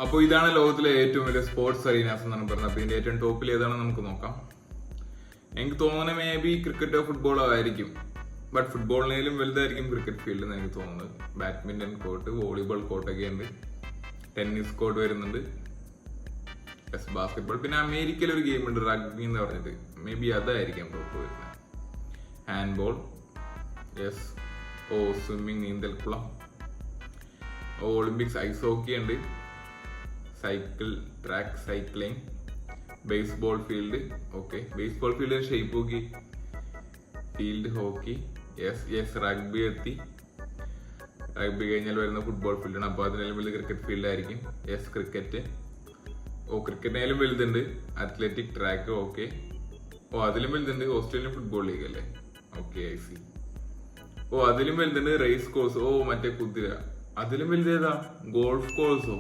അപ്പോൾ ഇതാണ് ലോകത്തിലെ ഏറ്റവും വലിയ സ്പോർട്സ് അറീനാസ് എന്നാണ് പറഞ്ഞത്. അപ്പോൾ ഇതിന്റെ ഏറ്റവും ടോപ്പിൽ ഏതാണെന്ന് നമുക്ക് നോക്കാം. എനിക്ക് തോന്നുന്നത് മേ ബി ക്രിക്കറ്റോ ഫുട്ബോളോ ആയിരിക്കും. ബട്ട് ഫുട്ബോളിനേലും വലുതായിരിക്കും ക്രിക്കറ്റ് ഫീൽഡ് എന്ന് എനിക്ക് തോന്നുന്നത്. ബാഡ്മിന്റൺ കോർട്ട്, വോളിബോൾ കോർട്ടൊക്കെ ഉണ്ട്, ടെന്നീസ് കോർട്ട് വരുന്നുണ്ട്, ബാസ്കറ്റ്ബോൾ. പിന്നെ അമേരിക്കയിൽ ഒരു ഗെയിം ഉണ്ട് റഗ്ബി എന്ന് പറഞ്ഞിട്ട്, മേ ബി അതായിരിക്കാം ടോപ്പ് വരുന്നത്. Handball, yes. സ്വിമ്മിങ്, നീന്തൽക്കുളം. ഒളിമ്പിക്സ് ഐസ് ഹോക്കി ഉണ്ട്, cycle track cycling, baseball field. Okay, baseball field shape hockey, field hockey, yes. Rugby എത്തി. റഗ്ബി കഴിഞ്ഞാൽ വരുന്ന ഫുട്ബോൾ ഫീൽഡാണ്. അപ്പോൾ അതിനെല്ലാം വലുത് ക്രിക്കറ്റ് ഫീൽഡ് ആയിരിക്കും. Yes, cricket. ക്രിക്കറ്റിനായാലും വലുതുണ്ട് അത്ലറ്റിക് ട്രാക്ക്. ഓക്കെ, അതിലും വലുതുണ്ട് ഓസ്ട്രേലിയൻ ഫുട്ബോൾ ലീഗ് അല്ലേ. Okay, I see. അതിലും വലുതുണ്ട് റേസ് കോഴ്സ്. മറ്റേ കുതിര. അതിലും വലുത് ഏതാ? ഗോൾഫ് കോഴ്സോ?